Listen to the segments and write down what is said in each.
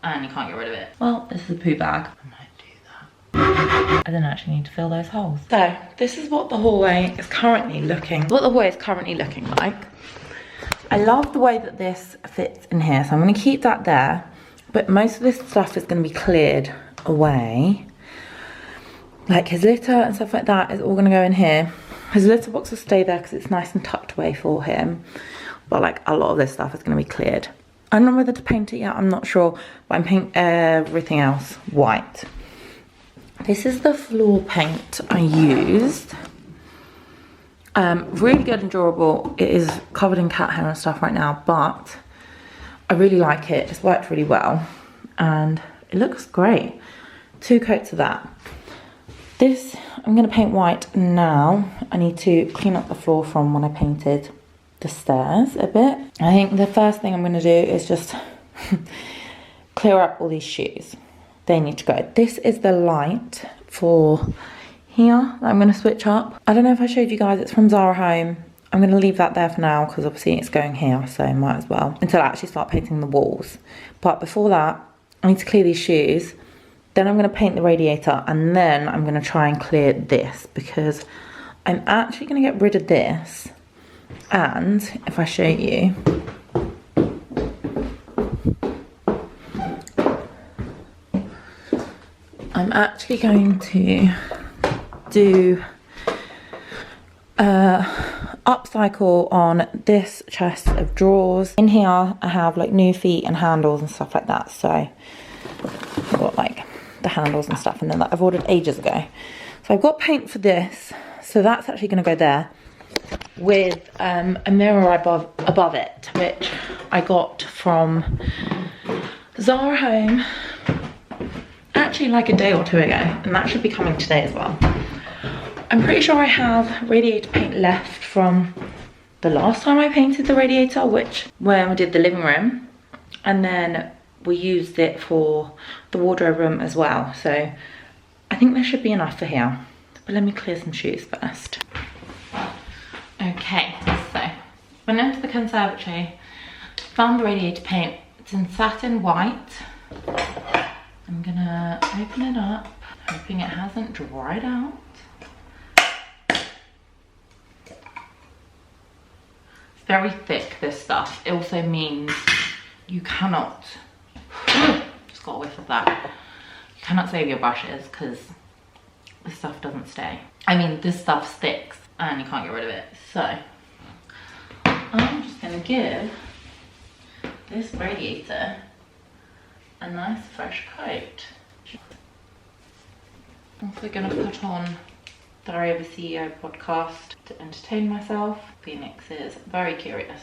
and you can't get rid of it. Well, this is a poo bag. I might do that. I don't actually need to fill those holes. So this is what the hallway is currently looking. Like. I love the way that this fits in here, so I'm going to keep that there. But most of this stuff is going to be cleared away. Like his litter and stuff like that is all going to go in here. His litter box will stay there because it's nice and tucked away for him. But like a lot of this stuff is going to be cleared. I don't know whether to paint it yet, I'm not sure. But I'm painting everything else white. This is the floor paint I used. Really good and durable. It is covered in cat hair and stuff right now, but I really like it. It's worked really well and it looks great. 2 coats of that. This I'm going to paint white now. I need to clean up the floor from when I painted the stairs a bit. I think the first thing I'm going to do is just clear up all these shoes. They need to go. This is the light for here that I'm going to switch up. I don't know if I showed you guys, it's from Zara Home. I'm going to leave that there for now because obviously it's going here, so might as well until I actually start painting the walls. But before that, I need to clear these shoes. Then I'm going to paint the radiator and then I'm going to try and clear this because I'm actually going to get rid of this. And if I show you, I'm actually going to do upcycle on this chest of drawers. In here I have like new feet and handles and stuff like that, so I've got like the handles and stuff, and then that I've ordered ages ago. So I've got paint for this, so that's actually going to go there with a mirror above it, which I got from Zara Home actually like a day or 2 ago, and that should be coming today as well. I'm pretty sure I have radiator paint left from the last time I painted the radiator, which when we did the living room, and then we used it for the wardrobe room as well. So I think there should be enough for here, but let me clear some shoes first. Okay, so went into the conservatory, found the radiator paint. It's in satin white. I'm gonna open it up, hoping it hasn't dried out. It's very thick, this stuff. It also means you cannot, just got a whiff of that. You cannot save your brushes because this stuff doesn't stay. I mean, this stuff sticks and you can't get rid of it. So I'm just gonna give this radiator a nice fresh coat. I'm also gonna put on the Diary of a CEO podcast to entertain myself. Phoenix is very curious.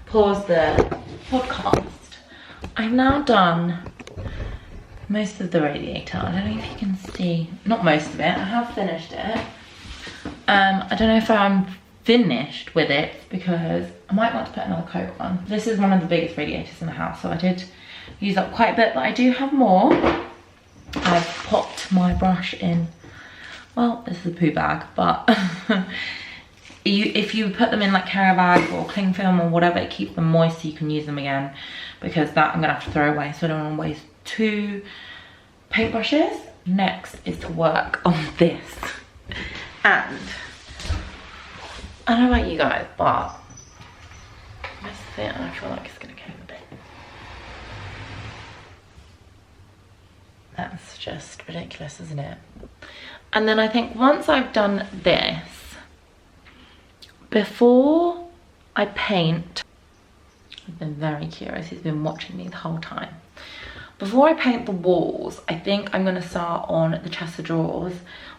Pause the podcast. I've now done most of the radiator. I don't know if you can see, not most of it, I have finished it. I don't know if I'm finished with it because I might want to put another coat on. This is one of the biggest radiators in the house, so I did use up quite a bit, but I do have more. I've popped my brush in, well, this is a poo bag, but if you put them in like carrier bags or cling film or whatever, it keeps them moist so you can use them again, because that I'm gonna have to throw away, so I don't want to waste 2 paintbrushes. Next is to work on this, and I don't know about you guys, but this is it, and I feel like it's gonna go a bit. That's just ridiculous, isn't it? And then I think once I've done this, before I paint, I've been very curious, he's been watching me the whole time. Before I paint the walls, I think I'm going to start on the chest of drawers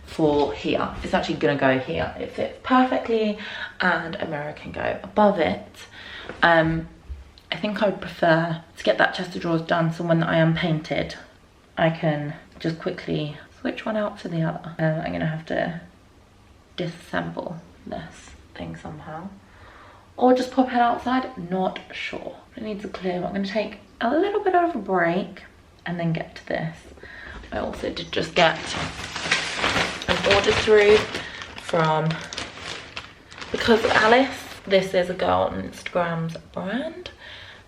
for here. It's actually going to go here. It fits perfectly and a mirror can go above it. I think I would prefer to get that chest of drawers done so when I am painted, I can just quickly switch one out to the other. I'm going to have to disassemble this thing somehow. Or just pop it outside, not sure. It needs a clear. I'm going to take a little bit of a break and then get to this. I also did just get an order through from Because of Alice. This is a girl on Instagram's brand.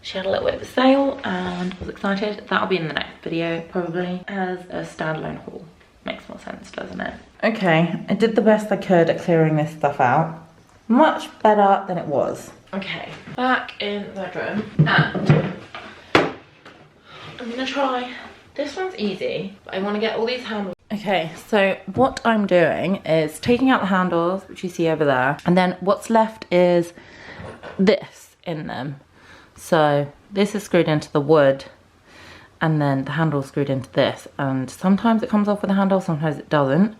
She had a little bit of a sale and I was excited. That'll be in the next video probably as a standalone haul. Makes more sense, doesn't it? Okay, I did the best I could at clearing this stuff out. Much better than it was. Okay, back in the bedroom and I'm gonna try, this one's easy, but I wanna get all these handles. Okay, so what I'm doing is taking out the handles, which you see over there, and then what's left is this in them. So this is screwed into the wood and then the handle screwed into this, and sometimes it comes off with the handle, sometimes it doesn't.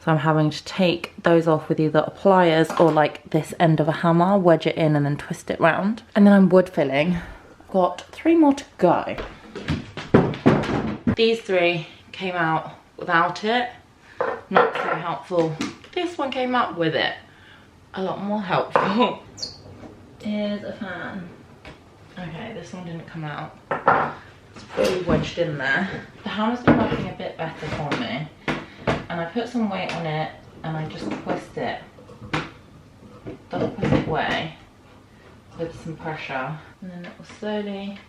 So I'm having to take those off with either pliers or like this end of a hammer, wedge it in and then twist it round. And then I'm wood filling. I've got 3 more to go. These 3 came out without it, not so helpful. This one came out with it, a lot more helpful. Here's a fan. Okay, this one didn't come out. It's fully wedged in there. The hammer's been working a bit better for me. And I put some weight on it and I just twist it the opposite way with some pressure. And then it will slowly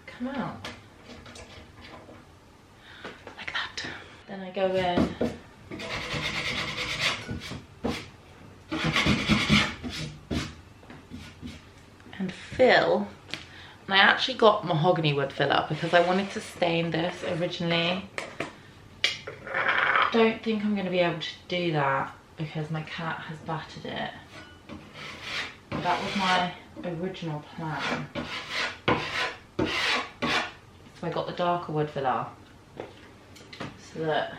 come out. Like that. Then I go in and fill. And I actually got mahogany wood filler because I wanted to stain this originally. Don't think I'm going to be able to do that because my cat has battered it. That was my original plan. So I got the darker wood filler so that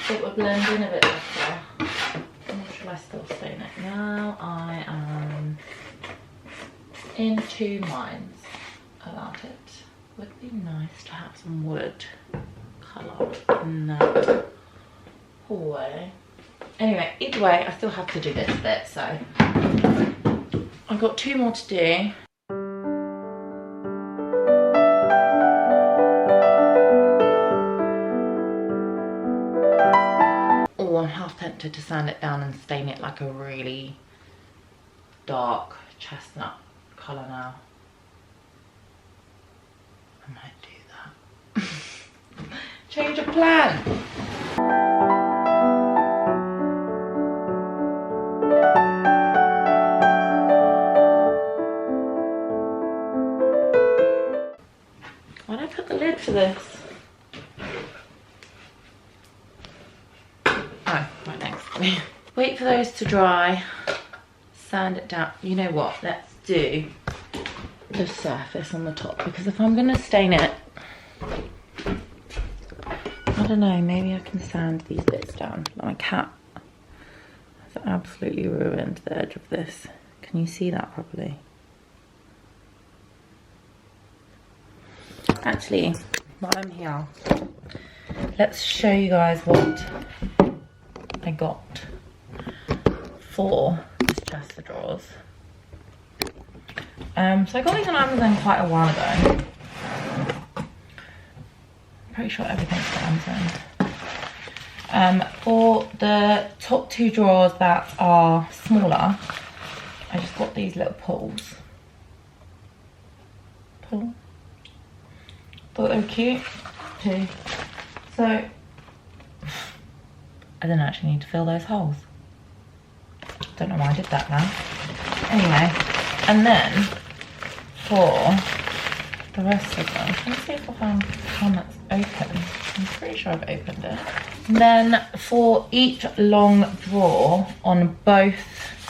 it would blend in a bit better. Or should I still stain it? Now I am in 2 minds about it. Would be nice to have some wood colour in that hallway. Anyway, either way, I still have to do this bit, so I've got 2 more to do. Oh, I'm half tempted to sand it down and stain it like a really dark chestnut colour now. I might do that. Change of plan. Why did I put the lid to this? Oh, right next to me. Wait for those to dry. Sand it down. You know what? Let's do the surface on the top, because if I'm going to stain it, I don't know, maybe I can sand these bits down. My cat has absolutely ruined the edge of this. Can you see that properly? Actually, while I'm here, let's show you guys what I got for this chest of drawers. So I got these on Amazon quite a while ago. Pretty sure everything's on Amazon. For the top 2 drawers that are smaller, I just got these little pulls. Pull. Thought they were cute too. So I didn't actually need to fill those holes. Don't know why I did that now. Anyway, and then for the rest of them, let's see if I found one that's open. I'm pretty sure I've opened it. And then for each long drawer on both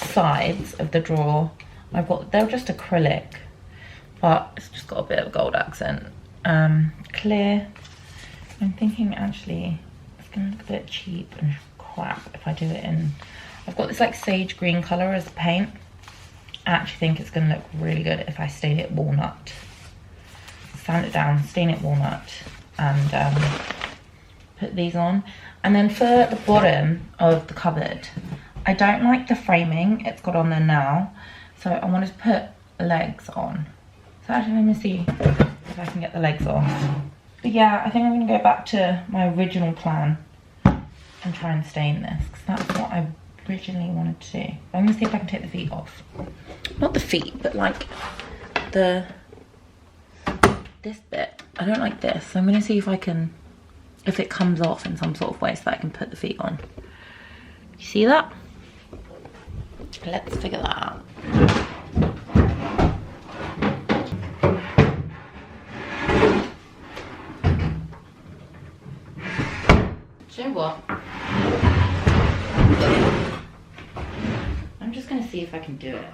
sides of the drawer, I've got, they're just acrylic, but it's just got a bit of a gold accent. clear. I'm thinking actually it's gonna look a bit cheap and crap if I do it in, I've got this like sage green color as paint. I actually think it's gonna look really good if I stain it walnut. Sand it down, stain it walnut, and put these on. And then for the bottom of the cupboard, I don't like the framing it's got on there now, so I want to put legs on. So actually let me see if I can get the legs off. But yeah, I think I'm going to go back to my original plan and try and stain this, because that's what I originally wanted to do. I'm going to see if I can take the feet off. Not the feet, but like this bit. I don't like this, so I'm going to see if I can, if it comes off in some sort of way so that I can put the feet on. You see that? Let's figure that out. Do you know what? I'm just going to see if I can do it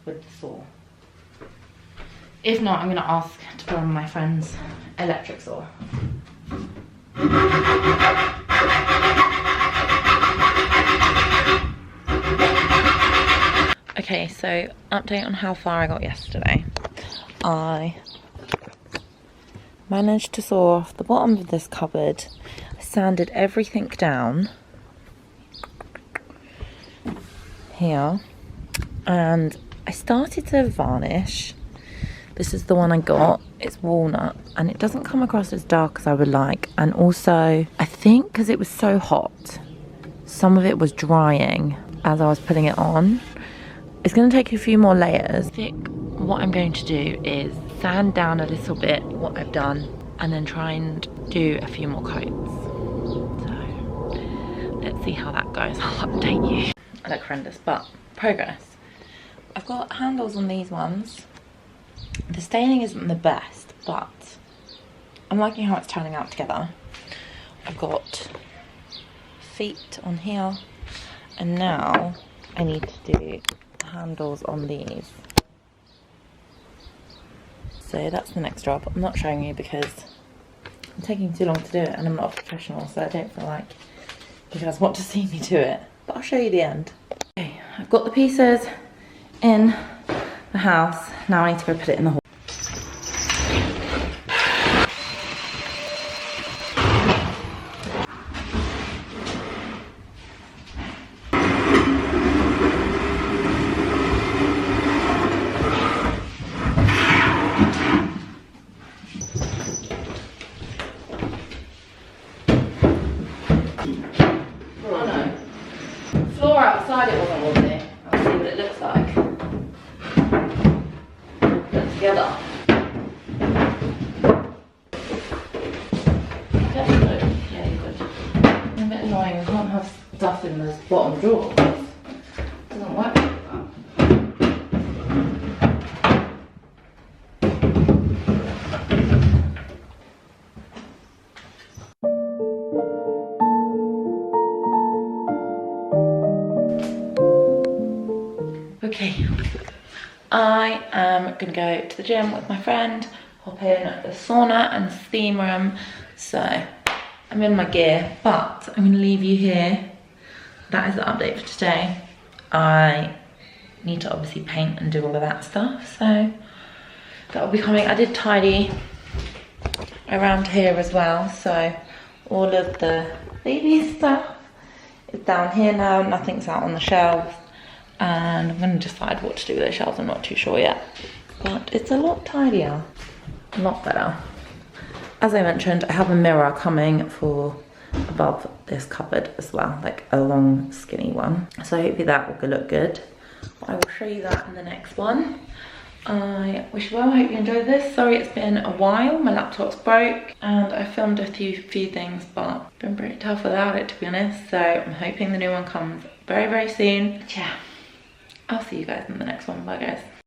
with the saw. If not, I'm going to ask to borrow my friend's electric saw. Okay, so update on how far I got yesterday. I managed to saw off the bottom of this cupboard, sanded everything down here, and I started to varnish. This is the one I got. It's walnut, and it doesn't come across as dark as I would like. And also, I think because it was so hot, some of it was drying as I was putting it on. It's going to take a few more layers. I think what I'm going to do is sand down a little bit what I've done, and then try and do a few more coats. So let's see how that goes. I'll update you. I look horrendous, but progress. I've got handles on these ones. The staining isn't the best, but I'm liking how it's turning out together. I've got feet on here, and now I need to do the handles on these. So that's the next job. I'm not showing you because I'm taking too long to do it, and I'm not a professional, so I don't feel like you guys want to see me do it. But I'll show you the end. Okay, I've got the pieces in the house. Now I need to go put it in the hall. Oh no. The floor outside it wasn't wobbly. I'll see what it looks like. Put it together. Yeah, you're good. It's a bit annoying. I can't have stuff in the bottom drawer. It doesn't work like that. Okay, I am going to go to the gym with my friend, hop in the sauna and steam room, so I'm in my gear, but I'm going to leave you here. That is the update for today. I need to obviously paint and do all of that stuff, so that will be coming. I did tidy around here as well, so all of the baby stuff is down here now, nothing's out on the shelves. And I'm going to decide what to do with those shelves. I'm not too sure yet, but it's a lot tidier, a lot better. As I mentioned, I have a mirror coming for above this cupboard as well, like a long skinny one, so hopefully that will look good. But I will show you that in the next one. I wish you well. I hope you enjoyed this. Sorry it's been a while, my laptop's broke and I filmed a few things, but it's been pretty tough without it, to be honest, so I'm hoping the new one comes very soon. But yeah, I'll see you guys in the next one. Bye guys.